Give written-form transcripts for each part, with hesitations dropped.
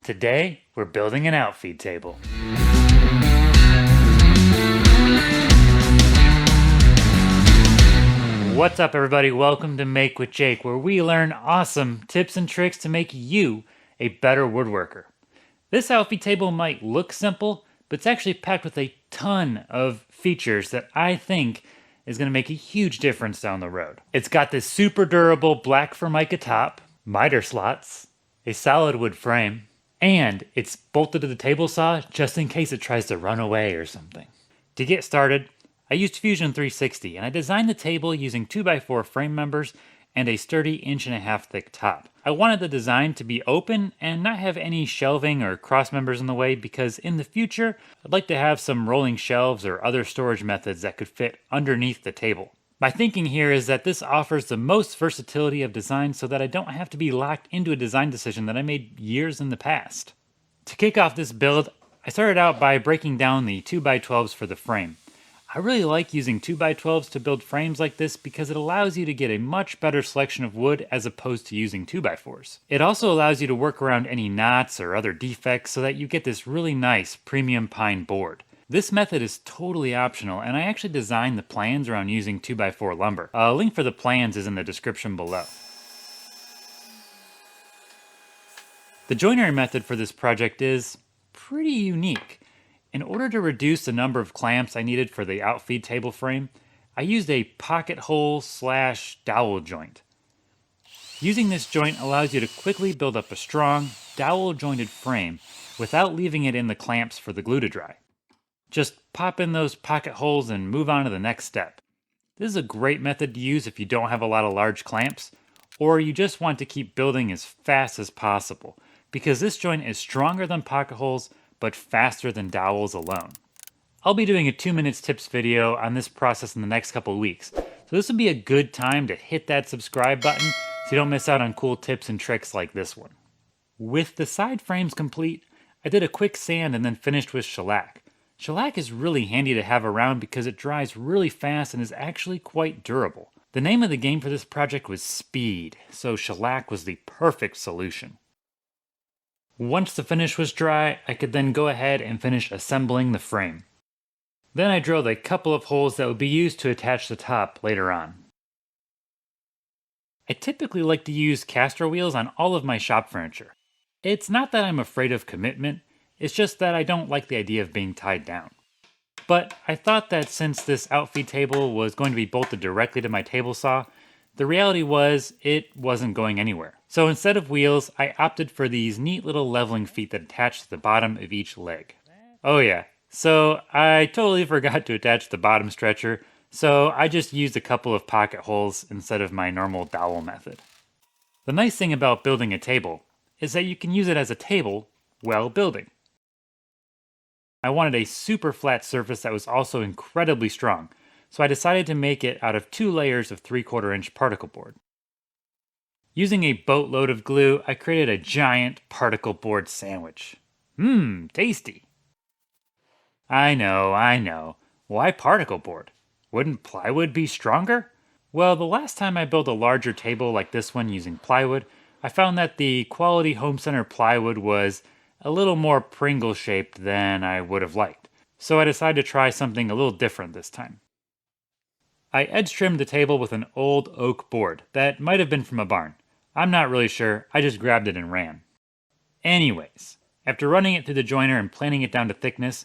Today, we're building an outfeed table. What's up, everybody? Welcome to Make with Jake, where we learn awesome tips and tricks to make you a better woodworker. This outfeed table might look simple, but it's actually packed with a ton of features that I think is going to make a huge difference down the road. It's got this super durable black Formica top, miter slots, a solid wood frame, and it's bolted to the table saw just in case it tries to run away or something. To get started, I used Fusion 360 and I designed the table using 2x4 frame members and a sturdy 1.5" thick top. I wanted the design to be open and not have any shelving or cross members in the way because in the future, I'd like to have some rolling shelves or other storage methods that could fit underneath the table. My thinking here is that this offers the most versatility of design so that I don't have to be locked into a design decision that I made years in the past. To kick off this build, I started out by breaking down the 2x12s for the frame. I really like using 2x12s to build frames like this because it allows you to get a much better selection of wood as opposed to using 2x4s. It also allows you to work around any knots or other defects so that you get this really nice premium pine board. This method is totally optional, and I actually designed the plans around using 2x4 lumber. A link for the plans is in the description below. The joinery method for this project is pretty unique. In order to reduce the number of clamps I needed for the outfeed table frame, I used a pocket hole / dowel joint. Using this joint allows you to quickly build up a strong, dowel jointed frame without leaving it in the clamps for the glue to dry. Just pop in those pocket holes and move on to the next step. This is a great method to use if you don't have a lot of large clamps, or you just want to keep building as fast as possible, because this joint is stronger than pocket holes, but faster than dowels alone. I'll be doing a 2-minute tips video on this process in the next couple of weeks, so this would be a good time to hit that subscribe button so you don't miss out on cool tips and tricks like this one. With the side frames complete, I did a quick sand and then finished with shellac. Shellac is really handy to have around because it dries really fast and is actually quite durable. The name of the game for this project was speed, so shellac was the perfect solution. Once the finish was dry, I could then go ahead and finish assembling the frame. Then I drilled a couple of holes that would be used to attach the top later on. I typically like to use caster wheels on all of my shop furniture. It's not that I'm afraid of commitment, it's just that I don't like the idea of being tied down. But I thought that since this outfeed table was going to be bolted directly to my table saw, the reality was it wasn't going anywhere. So instead of wheels, I opted for these neat little leveling feet that attach to the bottom of each leg. Oh yeah, so I totally forgot to attach the bottom stretcher, so I just used a couple of pocket holes instead of my normal dowel method. The nice thing about building a table is that you can use it as a table while building. I wanted a super flat surface that was also incredibly strong, so I decided to make it out of 2 layers of 3/4 inch particle board. Using a boatload of glue, I created a giant particle board sandwich. Tasty! I know. Why particle board? Wouldn't plywood be stronger? Well, the last time I built a larger table like this one using plywood, I found that the quality home center plywood was a little more Pringle shaped than I would have liked, so I decided to try something a little different this time. I edge trimmed the table with an old oak board that might have been from a barn. I'm not really sure, I just grabbed it and ran. Anyways, after running it through the joiner and planing it down to thickness,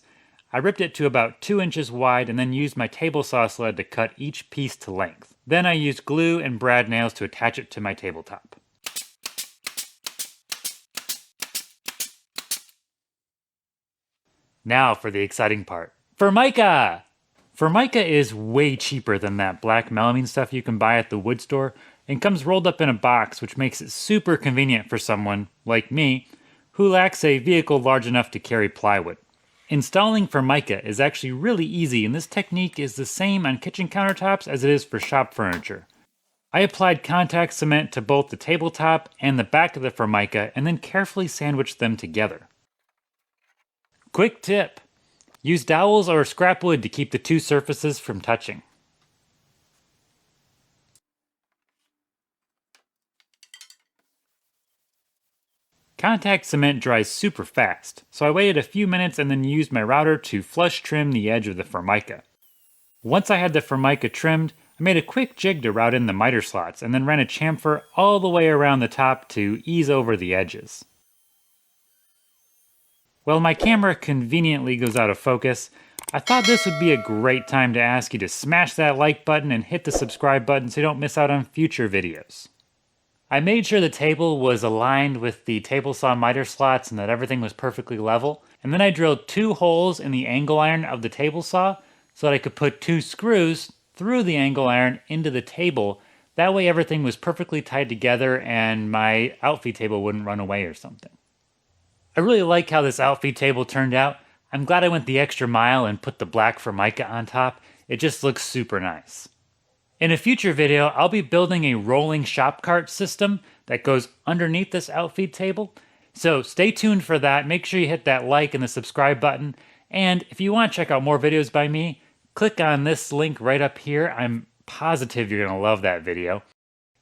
I ripped it to about 2 inches wide and then used my table saw sled to cut each piece to length. Then I used glue and brad nails to attach it to my tabletop. Now for the exciting part. Formica! Formica is way cheaper than that black melamine stuff you can buy at the wood store and comes rolled up in a box, which makes it super convenient for someone, like me, who lacks a vehicle large enough to carry plywood. Installing Formica is actually really easy, and this technique is the same on kitchen countertops as it is for shop furniture. I applied contact cement to both the tabletop and the back of the Formica and then carefully sandwiched them together. Quick tip! Use dowels or scrap wood to keep the 2 surfaces from touching. Contact cement dries super fast, so I waited a few minutes and then used my router to flush trim the edge of the Formica. Once I had the Formica trimmed, I made a quick jig to route in the miter slots and then ran a chamfer all the way around the top to ease over the edges. While my camera conveniently goes out of focus, I thought this would be a great time to ask you to smash that like button and hit the subscribe button so you don't miss out on future videos. I made sure the table was aligned with the table saw miter slots and that everything was perfectly level, and then I drilled 2 holes in the angle iron of the table saw so that I could put 2 screws through the angle iron into the table. That way everything was perfectly tied together and my outfeed table wouldn't run away or something. I really like how this outfeed table turned out. I'm glad I went the extra mile and put the black Formica on top. It just looks super nice. In a future video, I'll be building a rolling shop cart system that goes underneath this outfeed table. So stay tuned for that. Make sure you hit that like and the subscribe button. And if you want to check out more videos by me, click on this link right up here. I'm positive you're going to love that video.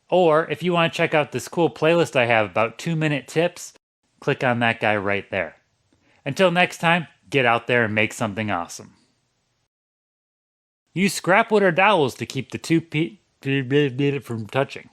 Or if you want to check out this cool playlist I have about 2-minute tips, click on that guy right there. Until next time, get out there and make something awesome. Use scrap wood or dowels to keep the 2 feet from touching.